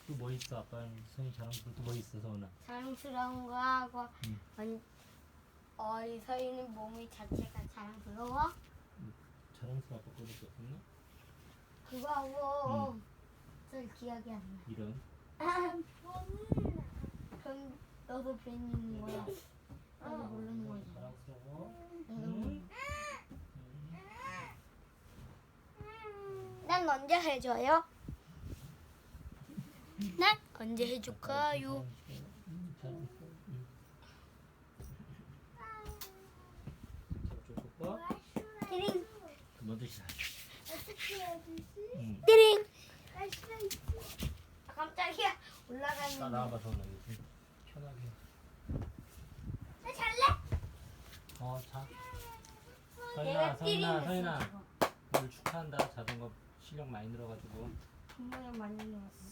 또 뭐 있어? 아빠 선이 자랑스러운 또 뭐 있어, 서은아? 자랑스러운 거 하고 이 서인은 몸이 자체가 자랑스러워? 자랑스러운 아빠 거밖에 없나? 그거 하고 잘 기억이 안 나. 이런. 그럼 너도 괜히 있는 거야. 너도 모르는 거지. 자랑스러워. 난 언제 해줘요? 난 언제 해줄까요? 띠링 먼저 시작. 띠링. 깜짝이야. 올라가는. 나 나와봐, 서은아. 이거 좀 편하게. 나 잘래? 자. 내가 띠링 서인아. 했어. 오늘 축하한다. 자전거 실력 많이 늘어가지고. 정말 많이 넣었어.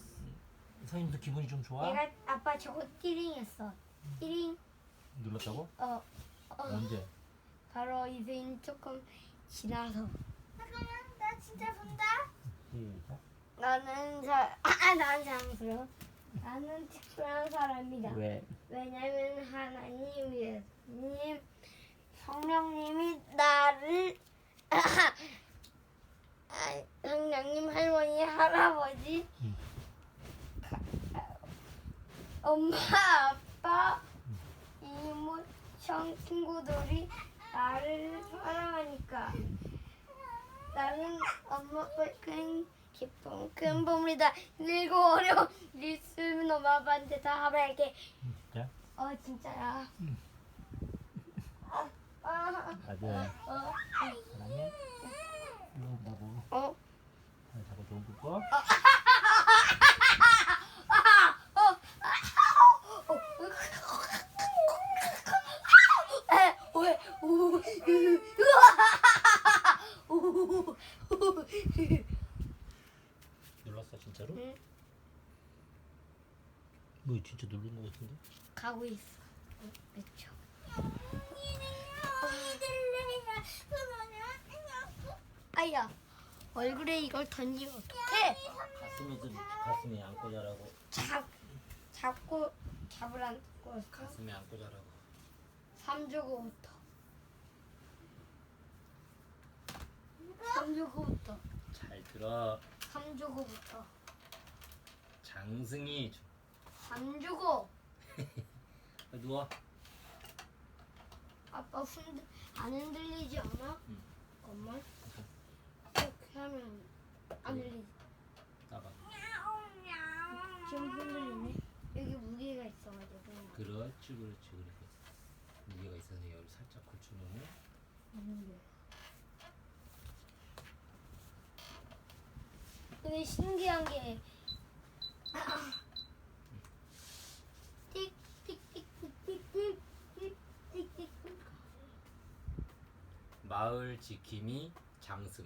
서인도 기분이 좀 좋아? 내가 아빠 저거 띠링 했어. 띠링. 눌렀다고? 언제? 바로 이세인 조금 지나서. 잠깐만, 나 진짜 본다. 시작. 나는 자랑스러워. 나는 특별한 사람이다. 왜? 왜냐면 하나님, 예수님, 성령님이 나를 성령님, 할머니, 할아버지, 엄마, 아빠, 이모, 형, 친구들이 나를 사랑하니까 나는 엄마 아빠의 큰 기쁨, 큰 보물이다. 일고 어려운 일 있으면 엄마 아빠한테 다 하발게. 자. 진짜야. 아들. 사랑해? 이거 나보고. 자꾸 돈 붓고. 눌렀어, 진짜로? 응. 뭐 진짜 누른 거 같은데? 가고 있어. 몇 초? 아야, 얼굴에 이걸 던지면 어떡해? 가슴에 안고 자라고. 잡고 잡으란 거. 가슴에 안고 자라고. 3주고부터. 3주고부터. 잘 들어. 3주고부터. 장승이 3주고. 누워. 아빠 안 흔들리지 않아? 응. 엄마? 이렇게 하면 안 흔들리지. 나봐. 지금 흔들리네. 여기 무게가 있어가지고. 그렇지. 무게가 있어서 여기 살짝 걸쳐놓으면. 근데 신기한 게 마을 지킴이 장승.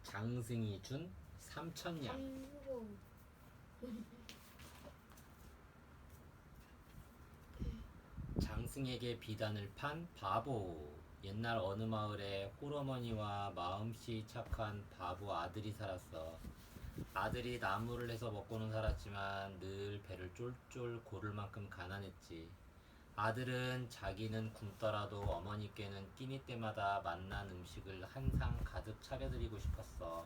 장승이 준 3,000냥. 장승에게 비단을 판 바보. 옛날 어느 마을에 홀어머니와 마음씨 착한 바보 아들이 살았어. 아들이 나무를 해서 먹고는 살았지만 늘 배를 쫄쫄 고를 만큼 가난했지. 아들은 자기는 굶더라도 어머니께는 끼니 때마다 맛난 음식을 한 상 가득 차려드리고 싶었어.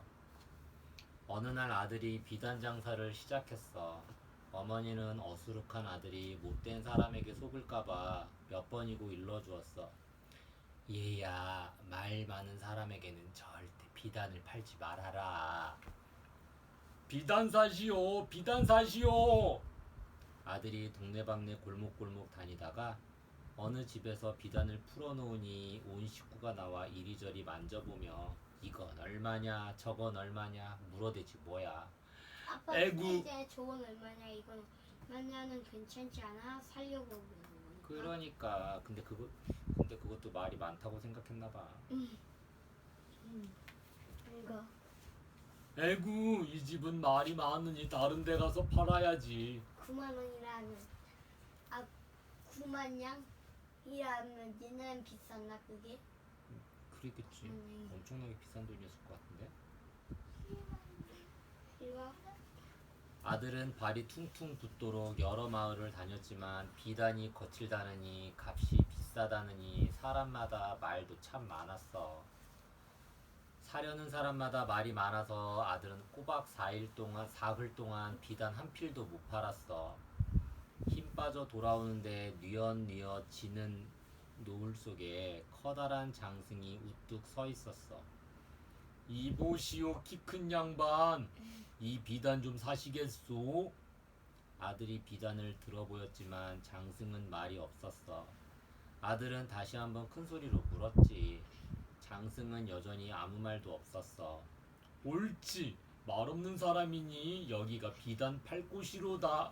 어느 날 아들이 비단 장사를 시작했어. 어머니는 어수룩한 아들이 못된 사람에게 속을까봐 몇 번이고 일러주었어. 얘야, 말 많은 사람에게는 절대 비단을 팔지 말아라. 비단 사시오, 비단 사시오. 아들이 동네방네 골목골목 다니다가 어느 집에서 비단을 풀어놓으니 온 식구가 나와 이리저리 만져보며 이건 얼마냐 저건 얼마냐 물어대지 뭐야. 아빠 에구. 이제 좋은 얼마냐 이건 얼마냐는 괜찮지 않아? 살려고 그러는 거니까. 그러니까 근데 그것도 말이 많다고 생각했나봐. 이거 에구, 이 집은 말이 많으니 다른 데 가서 팔아야지. 9만 원이라는 9만 양이라면 얘는 비쌌나 그게? 그랬겠지. 엄청나게 비싼 돈이었을 것 같은데. 이거 아들은 발이 퉁퉁 붓도록 여러 마을을 다녔지만 비단이 거칠다느니 값이 비싸다느니 사람마다 말도 참 많았어. 사려는 사람마다 말이 많아서 아들은 꼬박 4흘 동안 비단 한 필도 못 팔았어. 힘 빠져 돌아오는데 뉘엿뉘엿 지는 노을 속에 커다란 장승이 우뚝 서 있었어. 이보시오 키 큰 양반, 이 비단 좀 사시겠소? 아들이 비단을 들어보였지만 장승은 말이 없었어. 아들은 다시 한번 큰 소리로 물었지. 장승은 여전히 아무 말도 없었어. 옳지, 말 없는 사람이니 여기가 비단 팔 곳이로구나.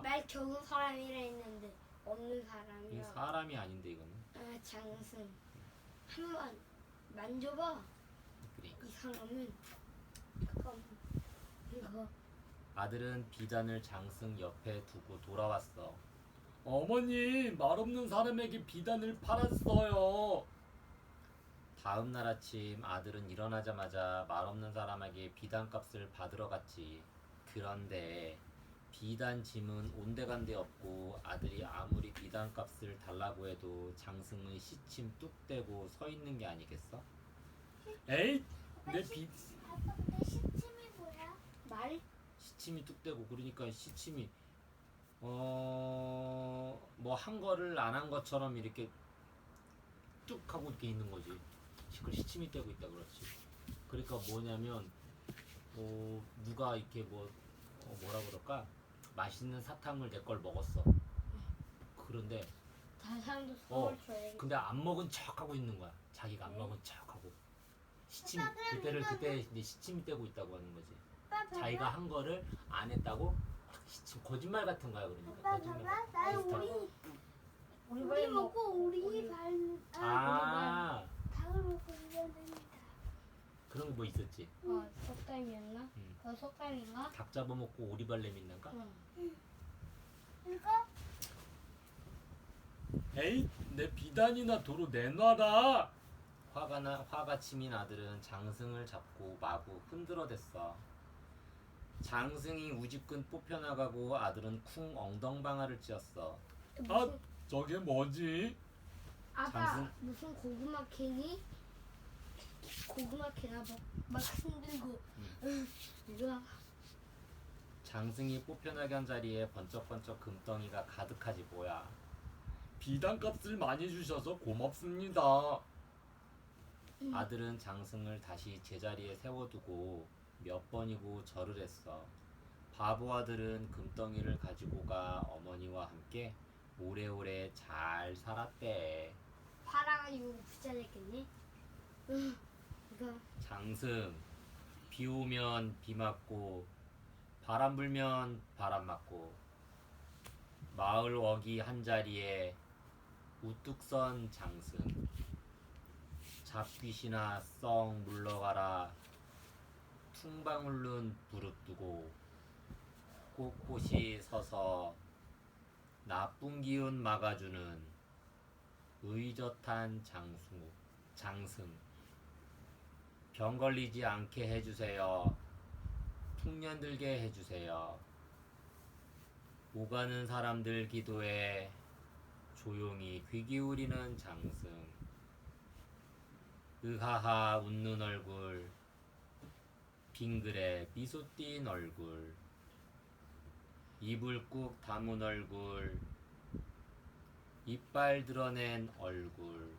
말 적은 사람이라 했는데 없는 이 사람이라. 사람이 아닌데 이거는. 아, 장승. 한번 만져봐. 그러니까. 이 사람은 잠깐 이거 아들은 비단을 장승 옆에 두고 돌아왔어. 어머니, 말 없는 사람에게 비단을 팔았어요. 다음 날 아침 아들은 일어나자마자 말 없는 사람에게 비단값을 받으러 갔지. 그런데 비단 짐은 온데간데 없고 아들이 아무리 비단값을 달라고 해도 장승은 시침 뚝 떼고 서 있는 게 아니겠어? 에이, 내 아빠 근데 시침이 뭐야? 말 시침이 뚝 떼고 그러니까 시침이 뭐 한 거를 안 한 것처럼 이렇게 뚝 하고 이렇게 있는 거지. 그걸 시침이 떼고 있다 그렇지. 그러니까 뭐냐면 누가 이렇게 뭐라 그럴까? 맛있는 사탕을 내 걸 먹었어. 그런데 다른 사람도 선물 줘야겠다. 근데 안 먹은 척 하고 있는 거야. 자기가 안 먹은 척 하고. 시침 아빠, 그럼 그때 이제 시침이 떼고 있다고 하는 거지. 아빠 봐봐. 자기가 한 거를 안 했다고 시침 거짓말 같은 거야. 그러니까 아빠 거짓말. 봐봐. 나 비슷한 우리 우리 우리 발 먹고 우리 우리- 발 아, 닭을 먹고 이랬는데. 그런 거 뭐 있었지? 속담이었나? 음. 속담인가? 닭 잡아먹고 오리발 내민단가? 응. 이거 에이, 내 비단이나 도로 내놔라. 화가 치민 아들은 장승을 잡고 마구 흔들어댔어. 장승이 우지끈 뽑혀나가고 아들은 쿵 엉덩방아를 찧었어. 무슨, 저게 뭐지? 아빠 장승? 무슨 고구마 캐니? 고구마 캐나 막 흔들고 이거 장승이 뽑혀나게 한 자리에 번쩍번쩍 금덩이가 가득하지 뭐야. 비단값을 많이 주셔서 고맙습니다. 아들은 장승을 다시 제자리에 세워두고 몇 번이고 절을 했어. 바보 아들은 금덩이를 가지고 가 어머니와 함께 오래오래 잘 살았대. 팔아가지고 부자 됐겠니? 이거 장승, 비 오면 비 맞고 바람 불면 바람 맞고 마을 어귀 한 자리에 우뚝 선 장승. 잡귀신아 썩 물러가라. 퉁방울눈 부릅뜨고 꼿꼿이 서서 나쁜 기운 막아주는 의젓한 장승. 병 걸리지 않게 해주세요. 풍년 들게 해주세요. 오가는 사람들 기도에 조용히 귀 기울이는 장승. 으하하 웃는 얼굴, 빙그레 미소 띈 얼굴, 입을 꾹 다문 얼굴, 이빨 드러낸 얼굴.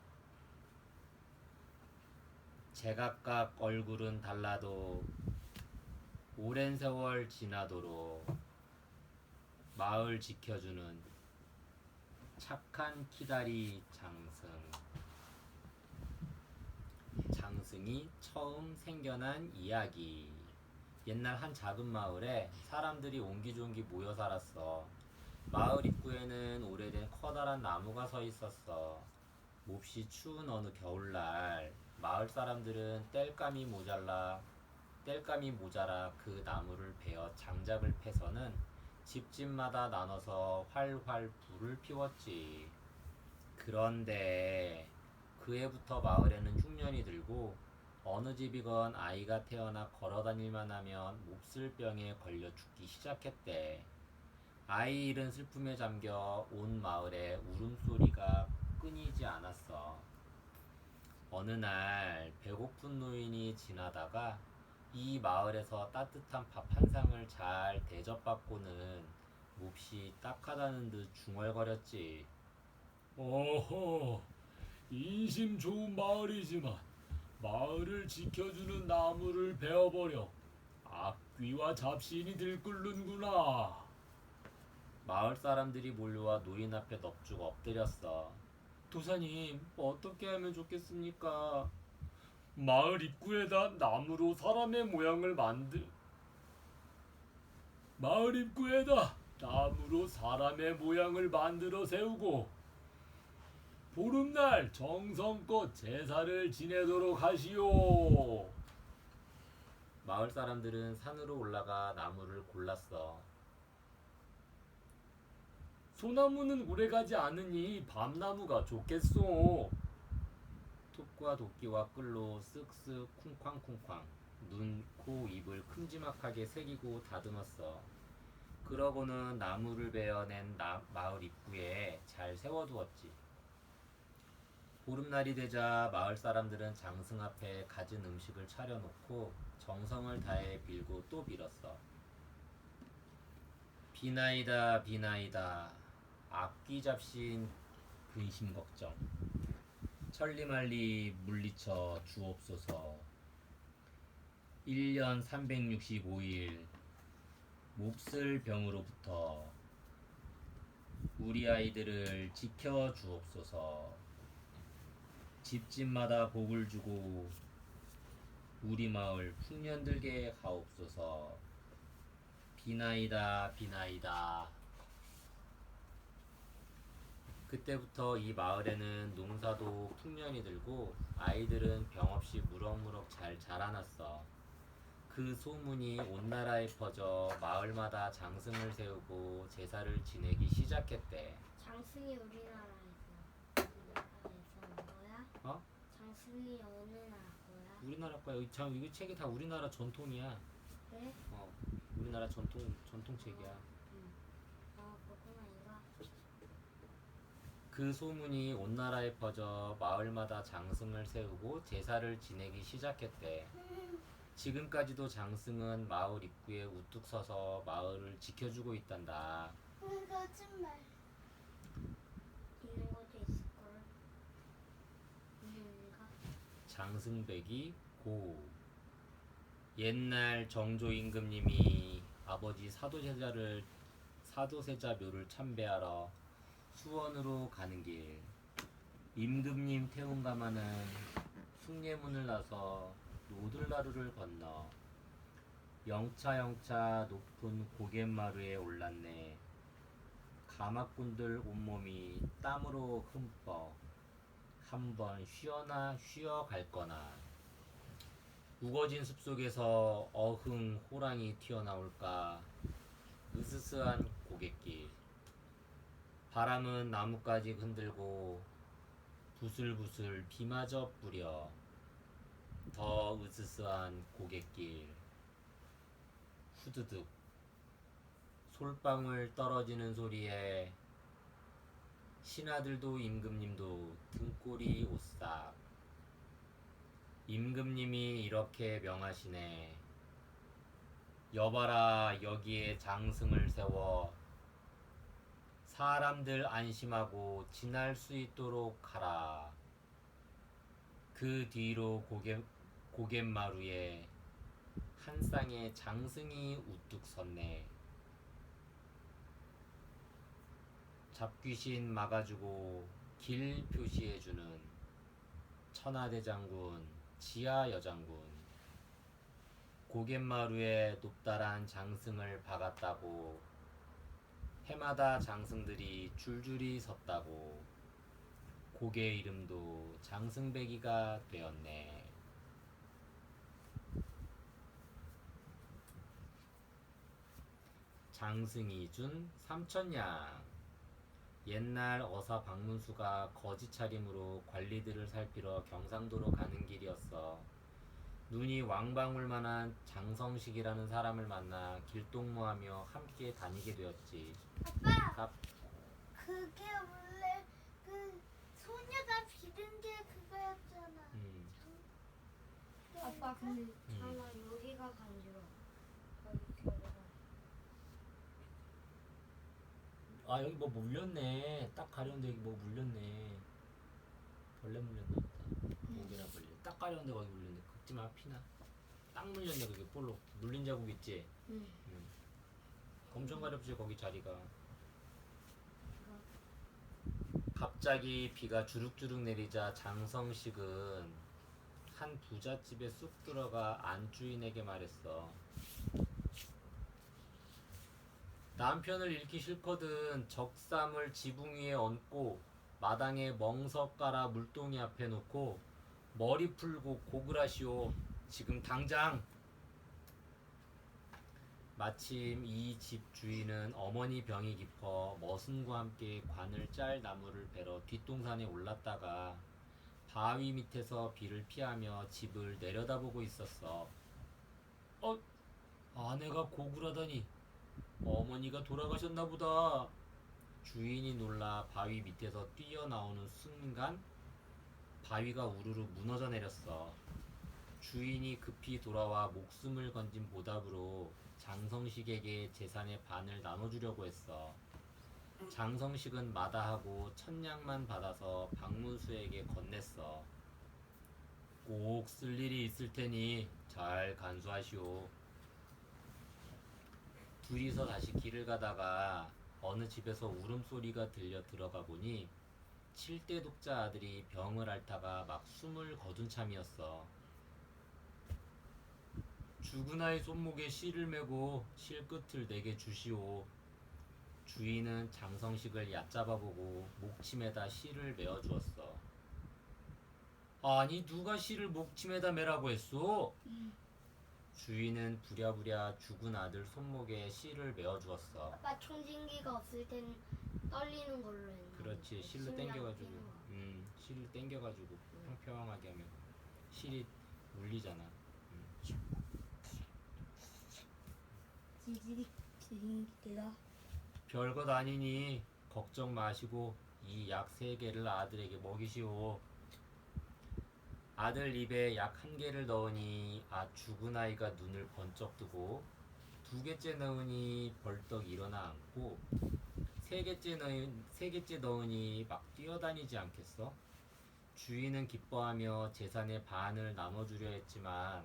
제각각 얼굴은 달라도 오랜 세월 지나도록 마을 지켜주는 착한 키다리 장승. 장승이 처음 생겨난 이야기. 옛날 한 작은 마을에 사람들이 옹기종기 모여 살았어. 마을 입구에는 오래된 커다란 나무가 서 있었어. 몹시 추운 어느 겨울날 마을 사람들은 땔감이 모자라 그 나무를 베어 장작을 패서는 집집마다 나눠서 활활 불을 피웠지. 그런데 그 해부터 마을에는 흉년이 들고 어느 집이건 아이가 태어나 걸어다닐만 하면 몹쓸 병에 걸려 죽기 시작했대. 아이 잃은 슬픔에 잠겨 온 마을에 울음소리가 끊이지 않았어. 어느 날 배고픈 노인이 지나다가 이 마을에서 따뜻한 밥 한 상을 잘 대접받고는 몹시 딱하다는 듯 중얼거렸지. 어허, 인심 좋은 마을이지만 마을을 지켜주는 나무를 베어버려 악귀와 잡신이 들끓는구나. 마을 사람들이 몰려와 노인 앞에 넙죽 엎드렸어. 도사님, 어떻게 하면 좋겠습니까? 마을 입구에다 나무로 사람의 모양을 마을 입구에다 나무로 사람의 모양을 만들어 세우고 보름날 정성껏 제사를 지내도록 하시오. 마을 사람들은 산으로 올라가 나무를 골랐어. 소나무는 오래가지 않으니 밤나무가 좋겠소. 톱과 도끼와 끌로 쓱쓱 쿵쾅쿵쾅 눈, 코, 입을 큼지막하게 새기고 다듬었어. 그러고는 나무를 베어낸 마을 입구에 잘 세워두었지. 보름날이 되자 마을 사람들은 장승 앞에 갖은 음식을 차려놓고 정성을 다해 빌고 또 빌었어. 비나이다 비나이다 악귀 잡신 근심 걱정 천리말리 물리쳐 주옵소서. 1년 365일 몹쓸 병으로부터 우리 아이들을 지켜 주옵소서. 집집마다 복을 주고 우리 마을 풍년들게 하옵소서. 비나이다 비나이다. 그때부터 이 마을에는 농사도 풍년이 들고 아이들은 병 없이 무럭무럭 잘 자라났어. 그 소문이 온 나라에 퍼져 마을마다 장승을 세우고 제사를 지내기 시작했대. 장승이 우리나라에서 뭐야? 어? 장승이 어느 나라 거야? 우리나라 거야. 이거 책이 다 우리나라 전통이야. 그래? 우리나라 전통책이야. 그렇구나 이거. 그 소문이 온 나라에 퍼져 마을마다 장승을 세우고 제사를 지내기 시작했대. 지금까지도 장승은 마을 입구에 우뚝 서서 마을을 지켜주고 있단다. 거짓말. 있는 것도 있을걸. 있는가? 장승백이 고. 옛날 정조 임금님이 아버지 사도세자 묘를 참배하러 수원으로 가는 길, 임금님 태운가마는 숭례문을 나서 노들나루를 건너 영차 높은 고갯마루에 올랐네. 가마꾼들 온몸이 땀으로 흠뻑 한번 쉬어갈거나 우거진 숲속에서 어흥 호랑이 튀어나올까 으스스한 고갯길. 바람은 나뭇가지 흔들고 부슬부슬 비마저 뿌려 더 으스스한 고갯길. 후드득 솔방울 떨어지는 소리에 신하들도 임금님도 등골이 오싹. 임금님이 이렇게 명하시네. 여봐라, 여기에 장승을 세워 사람들 안심하고 지날 수 있도록 하라. 그 뒤로 고갯마루에 한 쌍의 장승이 우뚝 섰네. 잡귀신 막아주고 길 표시해주는 천하대장군, 지하여장군. 고갯마루에 높다란 장승을 박았다고 해마다 장승들이 줄줄이 섰다고 고개 이름도 장승배기가 되었네. 장승이 준 삼천냥. 옛날 어사 박문수가 거지 차림으로 관리들을 살피러 경상도로 가는 길이었어. 눈이 왕방울만한 장성식이라는 사람을 만나 길동무하며 함께 다니게 되었지. 아빠, 갑- 그게 원래 그 소녀가 빌은 게 그거였잖아. 음, 아빠 근데 잠깐만 여기가 간지러워. 여기 벽에가. 아 여기 뭐 물렸네. 딱 가려운데 여기 뭐 물렸네. 벌레 물렸나 보다. 목이나 벌레. 딱 가려운데 거기 물렸네. 긁지마 피나. 딱 물렸네 그게 볼로. 물린 자국 있지. 응. 엄청 가렵지 거기 자리가. 갑자기 비가 주룩주룩 내리자 장성식은 한 부잣집에 쑥 들어가 안주인에게 말했어. 남편을 잃기 싫거든 적삼을 지붕 위에 얹고 마당에 멍석 깔아 물동이 앞에 놓고 머리 풀고 고글하시오. 지금 당장. 마침 이 집 주인은 어머니 병이 깊어 머슴과 함께 관을 짤 나무를 베러 뒷동산에 올랐다가 바위 밑에서 비를 피하며 집을 내려다보고 있었어. 아내가 고글하다니. 어머니가 돌아가셨나 보다. 주인이 놀라 바위 밑에서 뛰어나오는 순간 바위가 우르르 무너져 내렸어. 주인이 급히 돌아와 목숨을 건진 보답으로 장성식에게 재산의 반을 나눠주려고 했어. 장성식은 마다하고 천냥만 받아서 박문수에게 건넸어. 꼭 쓸 일이 있을 테니 잘 간수하시오. 둘이서 다시 길을 가다가 어느 집에서 울음소리가 들려 들어가 보니 7대 독자 아들이 병을 앓다가 막 숨을 거둔 참이었어. 죽은 아이 손목에 실을 메고 실 끝을 내게 주시오. 주인은 장성식을 얕잡아보고 목침에다 실을 메어 주었어. 아니 누가 실을 목침에다 매라고 했소? 주인은 부랴부랴 죽은 아들 손목에 실을 메어 주었어. 아빠 총진기가 없을 땐 떨리는 걸로 했는데. 그렇지 실로 실이 안 당겨가지고 뛰는 거. 실로 당겨가지고 평평하게 하면 실이 울리잖아. 지지직지직이다. 별것 아니니 걱정 마시고 이 약 3개를 아들에게 먹이시오. 아들 입에 약 1개를 넣으니 죽은 아이가 눈을 번쩍 뜨고 2개째 넣으니 벌떡 일어나 앉고 3개째 넣으니 막 뛰어다니지 않겠어? 주인은 기뻐하며 재산의 반을 나눠주려 했지만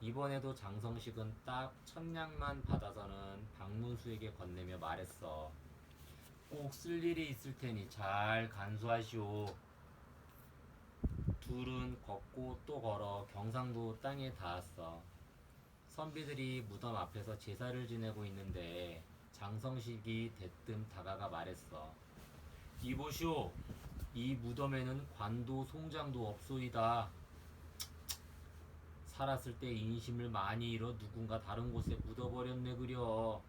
이번에도 장성식은 딱 1000냥만 받아서는 박문수에게 건네며 말했어. 꼭 쓸 일이 있을 테니 잘 간수하시오. 둘은 걷고 또 걸어 경상도 땅에 닿았어. 선비들이 무덤 앞에서 제사를 지내고 있는데 장성식이 대뜸 다가가 말했어. 이보시오. 이 무덤에는 관도 송장도 없소이다. 살았을 때 인심을 많이 잃어 누군가 다른 곳에 묻어버렸네 그려.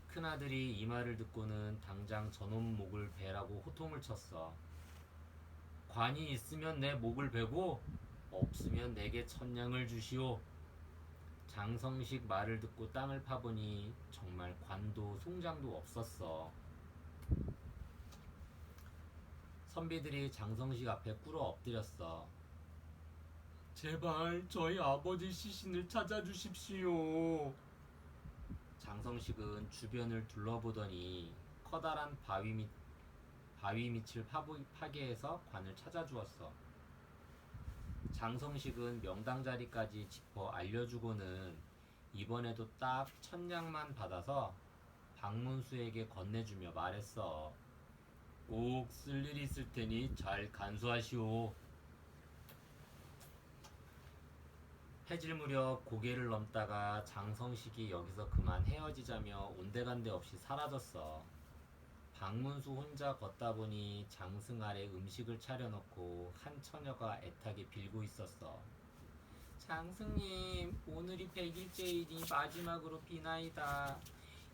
큰아들이 이 말을 듣고는 당장 저놈 목을 베라고 호통을 쳤어. 관이 있으면 내 목을 베고 없으면 내게 1000냥을 주시오. 장성식 말을 듣고 땅을 파보니 정말 관도 송장도 없었어. 선비들이 장성식 앞에 꿇어 엎드렸어. 제발 저희 아버지 시신을 찾아주십시오. 장성식은 주변을 둘러보더니 커다란 바위 밑을 파괴해서 관을 찾아주었어. 장성식은 명당 자리까지 짚어 알려주고는 이번에도 딱 1000냥만 받아서 박문수에게 건네주며 말했어. 꼭 쓸 일이 있을 테니 잘 간수하시오. 해질 무렵 고개를 넘다가 장성식이 여기서 그만 헤어지자며 온데간데 없이 사라졌어. 박문수 혼자 걷다 보니 장승 아래 음식을 차려놓고 한 처녀가 애타게 빌고 있었어. 장승님, 오늘이 100일째이니 마지막으로 비나이다.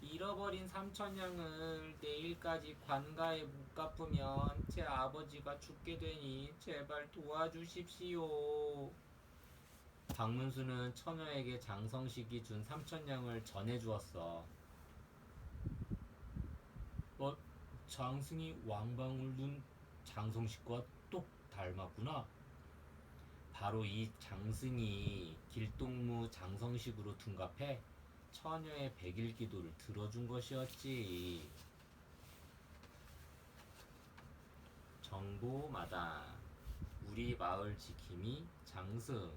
잃어버린 3000냥을 내일까지 관가에 못 갚으면 제 아버지가 죽게 되니 제발 도와주십시오. 박문수는 처녀에게 장성식이 준 3,000냥을 전해주었어. 장승이 왕방울 둔 장성식과 똑 닮았구나. 바로 이 장승이 길동무 장성식으로 둔갑해 처녀의 백일 기도를 들어준 것이었지. 정보마다 우리 마을 지킴이 장승.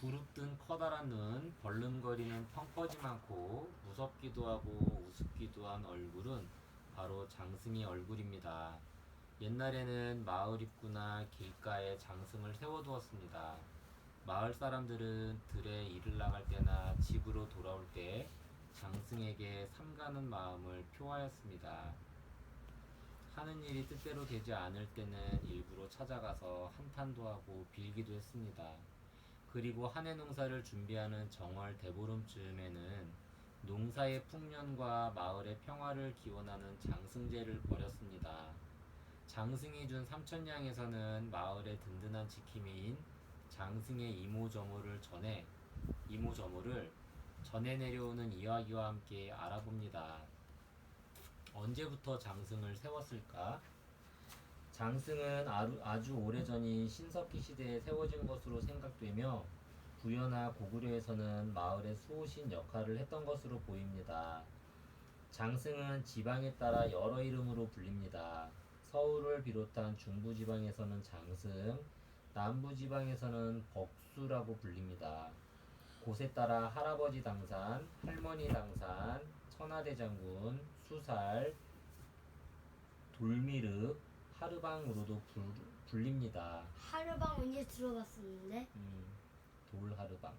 부릅뜬 커다란 눈, 벌름거리는 펑퍼지 많고 무섭기도 하고 우습기도 한 얼굴은 바로 장승의 얼굴입니다. 옛날에는 마을 입구나 길가에 장승을 세워두었습니다. 마을 사람들은 들에 일을 나갈 때나 집으로 돌아올 때 장승에게 삼가는 마음을 표하였습니다. 하는 일이 뜻대로 되지 않을 때는 일부러 찾아가서 한탄도 하고 빌기도 했습니다. 그리고 한 해 농사를 준비하는 정월 대보름쯤에는 농사의 풍년과 마을의 평화를 기원하는 장승제를 벌였습니다. 장승이 준 3,000냥에서는 마을의 든든한 지킴이인 장승의 이모저모를 전해 내려오는 이야기와 함께 알아봅니다. 언제부터 장승을 세웠을까? 장승은 아주 오래전인 신석기 시대에 세워진 것으로 생각되며 구려나 고구려에서는 마을의 수호신 역할을 했던 것으로 보입니다. 장승은 지방에 따라 여러 이름으로 불립니다. 서울을 비롯한 중부지방에서는 장승, 남부지방에서는 벅수라고 불립니다. 곳에 따라 할아버지 당산, 할머니 당산, 천하대장군, 수살, 돌미륵, 하르방으로도 불립니다. 하르방 언제 들어봤었는데? 돌하르방.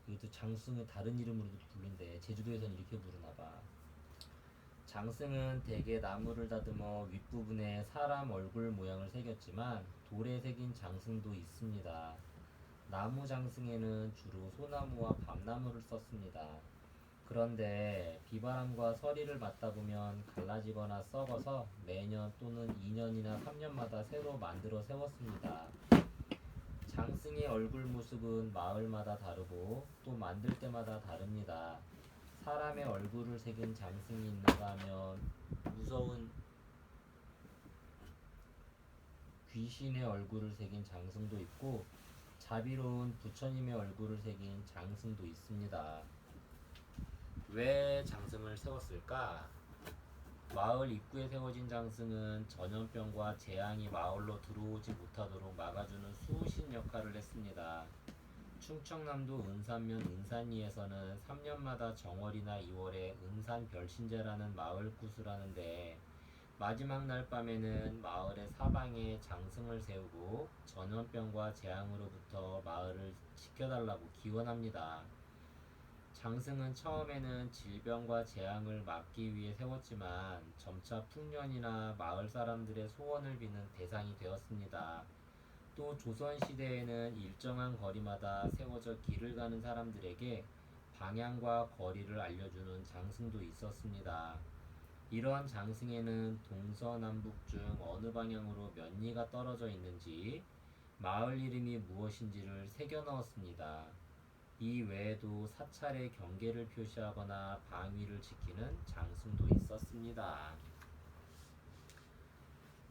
이것도 장승을 다른 이름으로도 불린대. 제주도에서는 이렇게 부르나봐. 장승은 대개 나무를 다듬어 윗부분에 사람 얼굴 모양을 새겼지만 돌에 새긴 장승도 있습니다. 나무 장승에는 주로 소나무와 밤나무를 썼습니다. 그런데 비바람과 서리를 맞다 보면 갈라지거나 썩어서 매년 또는 2년이나 3년마다 새로 만들어 세웠습니다. 장승의 얼굴 모습은 마을마다 다르고 또 만들 때마다 다릅니다. 사람의 얼굴을 새긴 장승이 있는가 하면 무서운 귀신의 얼굴을 새긴 장승도 있고 자비로운 부처님의 얼굴을 새긴 장승도 있습니다. 왜 장승을 세웠을까? 마을 입구에 세워진 장승은 전염병과 재앙이 마을로 들어오지 못하도록 막아주는 수호신 역할을 했습니다. 충청남도 은산면 은산리에서는 3년마다 정월이나 2월에 은산별신제라는 마을 굿을 하는데 마지막 날 밤에는 마을의 사방에 장승을 세우고 전염병과 재앙으로부터 마을을 지켜달라고 기원합니다. 장승은 처음에는 질병과 재앙을 막기 위해 세웠지만 점차 풍년이나 마을 사람들의 소원을 비는 대상이 되었습니다. 또 조선시대에는 일정한 거리마다 세워져 길을 가는 사람들에게 방향과 거리를 알려주는 장승도 있었습니다. 이러한 장승에는 동서남북 중 어느 방향으로 몇 리가 떨어져 있는지 마을 이름이 무엇인지를 새겨 넣었습니다. 이 외에도 사찰의 경계를 표시하거나 방위를 지키는 장승도 있었습니다.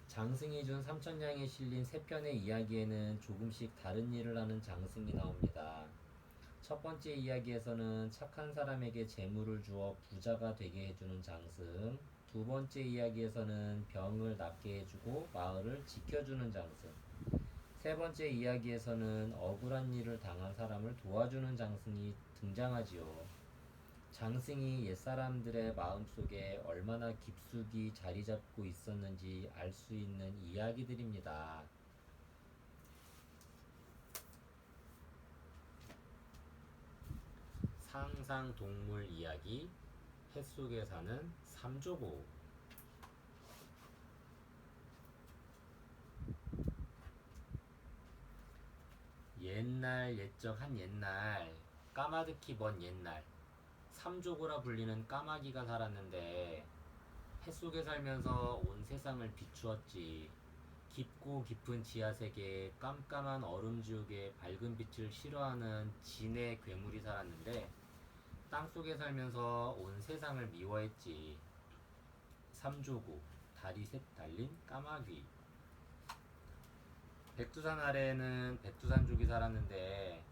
장승이 준 3,000냥에 실린 세 편의 이야기에는 조금씩 다른 일을 하는 장승이 나옵니다. 첫 번째 이야기에서는 착한 사람에게 재물을 주어 부자가 되게 해주는 장승, 두 번째 이야기에서는 병을 낫게 해주고 마을을 지켜주는 장승, 세 번째 이야기에서는 억울한 일을 당한 사람을 도와주는 장승이 등장하지요. 장승이 옛사람들의 마음속에 얼마나 깊숙이 자리 잡고 있었는지 알 수 있는 이야기들입니다. 상상동물 이야기, 햇속에 사는 삼조고. 옛날 옛적 한 옛날, 까마득히 먼 옛날, 삼조고라 불리는 까마귀가 살았는데 햇속에 살면서 온 세상을 비추었지. 깊고 깊은 지하세계에 깜깜한 얼음지옥에 밝은 빛을 싫어하는 진의 괴물이 살았는데 땅속에 살면서 온 세상을 미워했지. 삼조구, 다리 셋 달린 까마귀. 백두산 아래에는 백두산족이 살았는데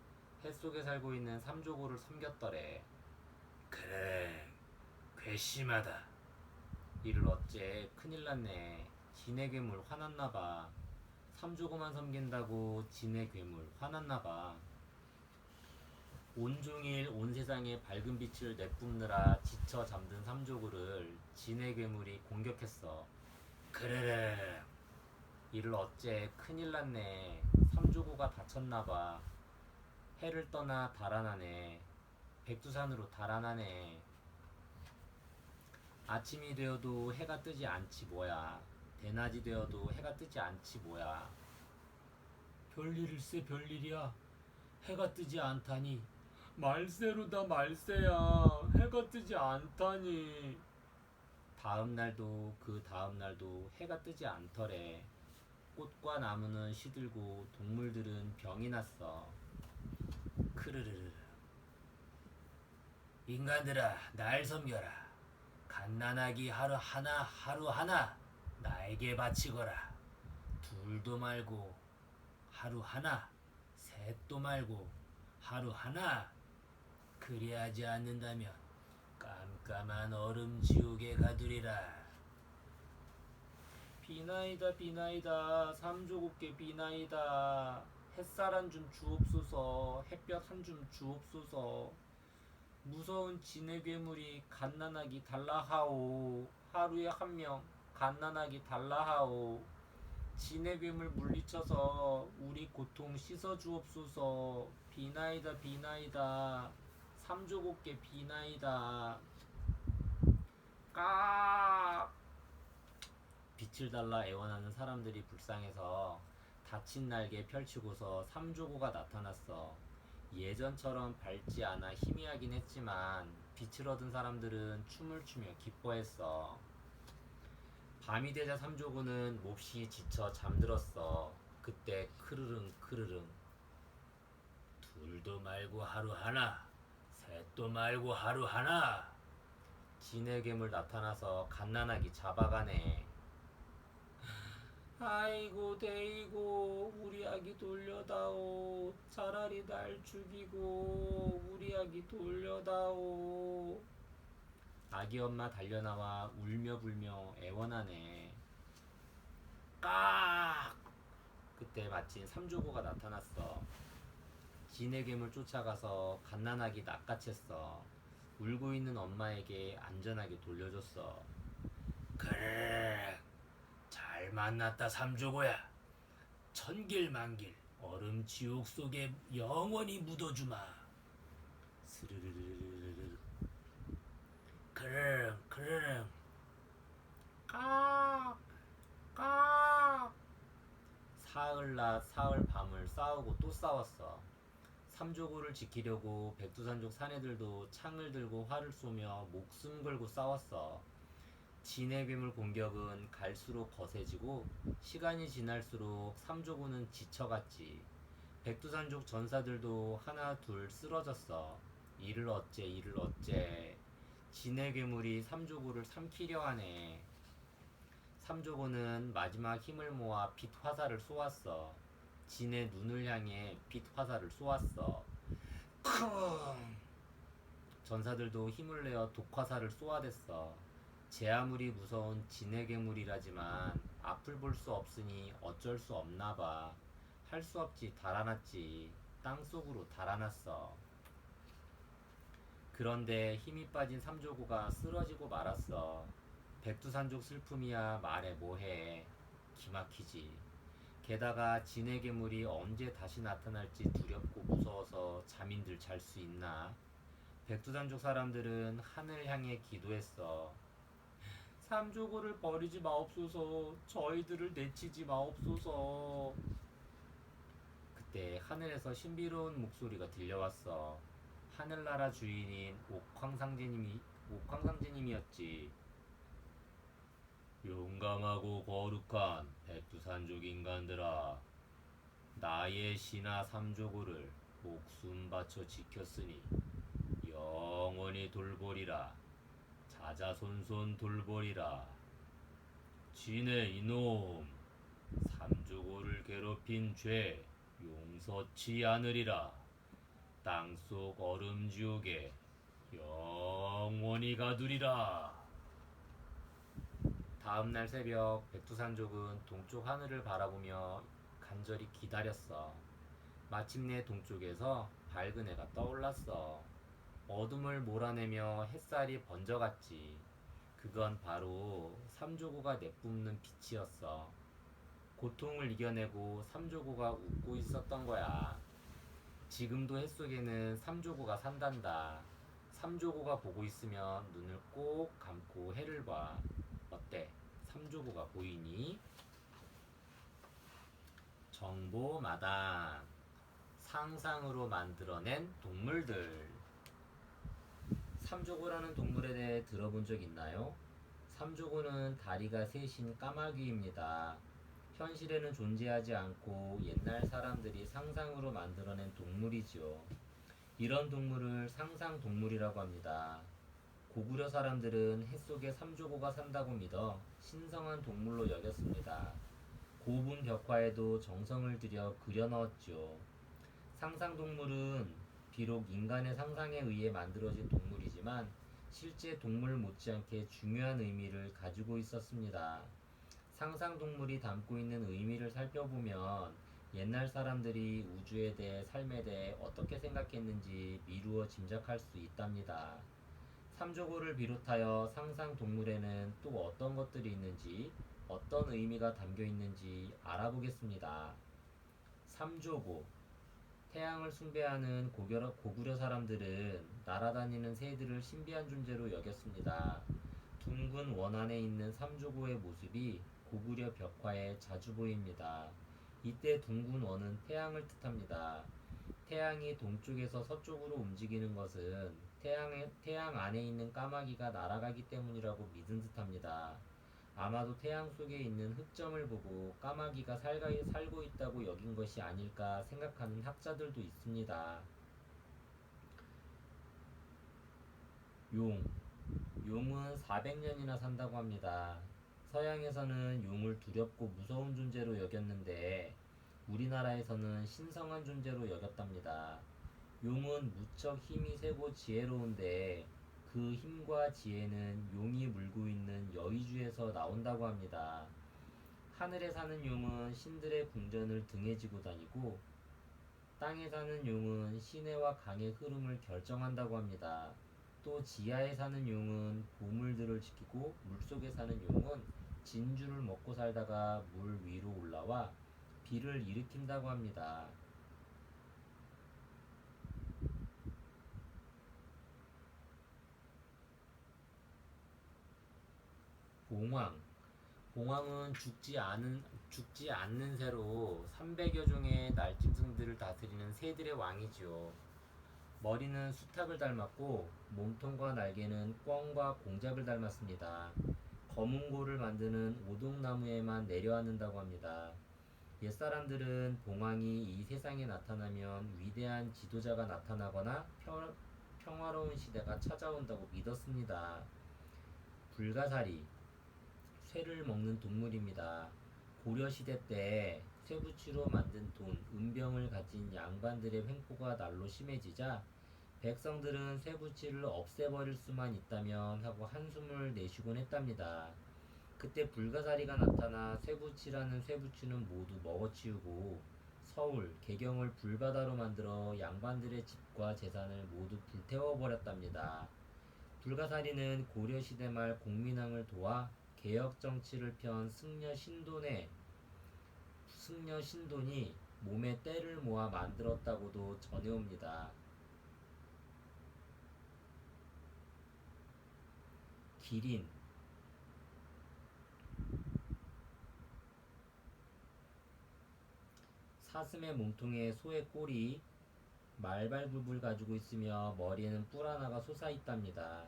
햇속에 살고 있는 삼조구를 섬겼더래. 그래, 괘씸하다. 이를 어째 큰일 났네. 진의 괴물 화났나봐. 삼조구만 섬긴다고 진의 괴물 화났나봐. 온종일 온 세상에 밝은 빛을 내뿜느라 지쳐 잠든 삼조구를 진의 괴물이 공격했어. 그래래. 이를 어째 큰일 났네. 삼조구가 다쳤나봐. 해를 떠나 달아나네. 백두산으로 달아나네. 아침이 되어도 해가 뜨지 않지 뭐야. 대낮이 되어도 해가 뜨지 않지 뭐야. 별일일세 별일이야. 해가 뜨지 않다니. 말세로다 말세야. 해가 뜨지 않다니. 다음 날도 그 다음 날도 해가 뜨지 않더래. 꽃과 나무는 시들고 동물들은 병이 났어. 크르르르. 인간들아, 날 섬겨라. 갓난아기 하루 하나 나에게 바치거라. 둘도 말고 하루 하나, 셋도 말고 하루 하나. 그리하지 않는다면 깜깜한 얼음 지옥에 가두리라. 비나이다 비나이다 삼조국께 비나이다. 햇살 한 줌 주옵소서. 햇볕 한 줌 주옵소서. 무서운 진의 괴물이 갓난아기 달라하오. 하루에 한 명 갓난아기 달라하오. 진의 괴물 물리쳐서 우리 고통 씻어 주옵소서. 비나이다 비나이다 삼조국께 비나이다. 까 빛을 달라 애원하는 사람들이 불쌍해서 다친 날개 펼치고서 삼조구가 나타났어. 예전처럼 밝지 않아 희미하긴 했지만 빛을 얻은 사람들은 춤을 추며 기뻐했어. 밤이 되자 삼조구는 몹시 지쳐 잠들었어. 그때 크르릉 크르릉. 둘도 말고 하루 하나, 셋도 말고 하루 하나. 진의 괴물 나타나서 갓난아기 잡아가네. 아이고 데이고 우리 아기 돌려다오. 차라리 날 죽이고 우리 아기 돌려다오. 아기 엄마 달려나와 울며 불며 애원하네. 깍! 그때 마침 삼조구가 나타났어. 진의 괴물 쫓아가서 갓난아기 낚아챘어. 울고 있는 엄마에게 안전하게 돌려줬어. 그래, 잘 만났다 삼조구야. 천길만길 얼음 지옥 속에 영원히 묻어주마. 스르르르르르르. 그래 그래. 깍 깍. 사흘낮 사흘 밤을 싸우고 또 싸웠어. 삼조구를 지키려고 백두산족 사내들도 창을 들고 활을 쏘며 목숨 걸고 싸웠어. 진의 괴물 공격은 갈수록 거세지고 시간이 지날수록 삼조구는 지쳐갔지. 백두산족 전사들도 하나 둘 쓰러졌어. 이를 어째 이를 어째. 진의 괴물이 삼조구를 삼키려 하네. 삼조구는 마지막 힘을 모아 빛 화살을 쏘았어. 진의 눈을 향해 빛 화살을 쏘았어. 쿵! 전사들도 힘을 내어 독화살을 쏘아댔어. 제 아무리 무서운 진의 괴물이라지만 앞을 볼 수 없으니 어쩔 수 없나봐. 할 수 없지 달아났지. 땅속으로 달아났어. 그런데 힘이 빠진 삼조구가 쓰러지고 말았어. 백두산족 슬픔이야 말해 뭐해. 기막히지. 게다가 진의 괴물이 언제 다시 나타날지 두렵고 무서워서 잠인들 잘 수 있나? 백두산족 사람들은 하늘 향해 기도했어. 삼조구를 버리지 마옵소서. 저희들을 내치지 마옵소서. 그때 하늘에서 신비로운 목소리가 들려왔어. 하늘나라 주인인 옥황상제님이었지. 용감하고 거룩한 백두산족 인간들아, 나의 신하 삼조고를 목숨 바쳐 지켰으니 영원히 돌보리라. 자자손손 돌보리라. 지네 이놈, 삼조고를 괴롭힌 죄 용서치 않으리라. 땅속 얼음지옥에 영원히 가두리라. 다음날 새벽 백두산족은 동쪽 하늘을 바라보며 간절히 기다렸어. 마침내 동쪽에서 밝은 해가 떠올랐어. 어둠을 몰아내며 햇살이 번져갔지. 그건 바로 삼조고가 내뿜는 빛이었어. 고통을 이겨내고 삼조고가 웃고 있었던 거야. 지금도 햇 속에는 삼조고가 산단다. 삼조고가 보고 있으면 눈을 꼭 감고 해를 봐. 어때? 삼조고가 보이니? 정보마당. 상상으로 만들어낸 동물들. 삼조고라는 동물에 대해 들어본 적 있나요? 삼조고는 다리가 셋인 까마귀입니다. 현실에는 존재하지 않고 옛날 사람들이 상상으로 만들어낸 동물이지요. 이런 동물을 상상동물이라고 합니다. 고구려 사람들은 햇속에 삼조고가 산다고 믿어 신성한 동물로 여겼습니다. 고분 벽화에도 정성을 들여 그려 넣었죠. 상상동물은 비록 인간의 상상에 의해 만들어진 동물이지만 실제 동물 못지않게 중요한 의미를 가지고 있었습니다. 상상동물이 담고 있는 의미를 살펴보면 옛날 사람들이 우주에 대해 삶에 대해 어떻게 생각했는지 미루어 짐작할 수 있답니다. 삼조고를 비롯하여 상상동물에는 또 어떤 것들이 있는지, 어떤 의미가 담겨 있는지 알아보겠습니다. 삼조고. 태양을 숭배하는 고구려 사람들은 날아다니는 새들을 신비한 존재로 여겼습니다. 둥근 원 안에 있는 삼조고의 모습이 고구려 벽화에 자주 보입니다. 이때 둥근 원은 태양을 뜻합니다. 태양이 동쪽에서 서쪽으로 움직이는 것은 태양 안에 있는 까마귀가 날아가기 때문이라고 믿은 듯합니다. 아마도 태양 속에 있는 흑점을 보고 까마귀가 살고 있다고 여긴 것이 아닐까 생각하는 학자들도 있습니다. 용. 용은 400년이나 산다고 합니다. 서양에서는 용을 두렵고 무서운 존재로 여겼는데 우리나라에서는 신성한 존재로 여겼답니다. 용은 무척 힘이 세고 지혜로운데 그 힘과 지혜는 용이 물고 있는 여의주에서 나온다고 합니다. 하늘에 사는 용은 신들의 궁전을 등에 지고 다니고 땅에 사는 용은 시내와 강의 흐름을 결정한다고 합니다. 또 지하에 사는 용은 보물들을 지키고 물속에 사는 용은 진주를 먹고 살다가 물 위로 올라와 비를 일으킨다고 합니다. 봉황. 봉황은 죽지 않는 새로 300여 종의 날짐승들을 다스리는 새들의 왕이지요. 머리는 수탉을 닮았고 몸통과 날개는 꿩과 공작을 닮았습니다. 검은고를 만드는 오동나무에만 내려앉는다고 합니다. 옛사람들은 봉황이 이 세상에 나타나면 위대한 지도자가 나타나거나 평화로운 시대가 찾아온다고 믿었습니다. 불가사리. 쇠를 먹는 동물입니다. 고려시대 때 쇠붙이로 만든 돈, 은병을 가진 양반들의 횡포가 날로 심해지자 백성들은 쇠붙이를 없애버릴 수만 있다면 하고 한숨을 내쉬곤 했답니다. 그때 불가사리가 나타나 쇠붙이라는 쇠붙이는 모두 먹어치우고 서울, 개경을 불바다로 만들어 양반들의 집과 재산을 모두 불태워버렸답니다. 불가사리는 고려시대 말 공민왕을 도와 개혁 정치를 편 승려 신돈이 몸에 때를 모아 만들었다고도 전해옵니다. 기린. 사슴의 몸통에 소의 꼬리, 말발굽을 가지고 있으며 머리에는 뿔 하나가 솟아있답니다.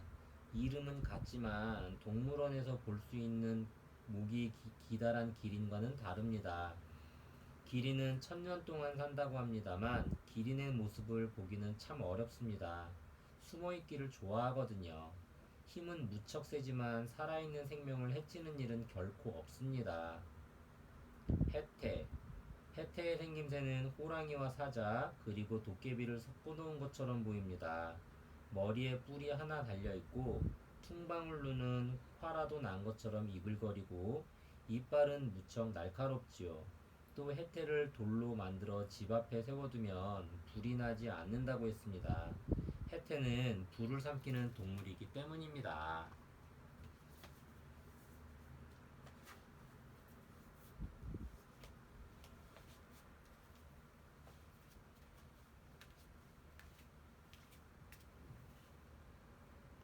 이름은 같지만 동물원에서 볼 수 있는 목이 기다란 기린과는 다릅니다. 기린은 1000년 동안 산다고 합니다만 기린의 모습을 보기는 참 어렵습니다. 숨어있기를 좋아하거든요. 힘은 무척 세지만 살아있는 생명을 해치는 일은 결코 없습니다. 해태. 해태의 생김새는 호랑이와 사자 그리고 도깨비를 섞어놓은 것처럼 보입니다. 머리에 뿔이 하나 달려있고 퉁방울루는 화라도 난 것처럼 이글거리고 이빨은 무척 날카롭지요. 또 해태를 돌로 만들어 집 앞에 세워두면 불이 나지 않는다고 했습니다. 해태는 불을 삼키는 동물이기 때문입니다.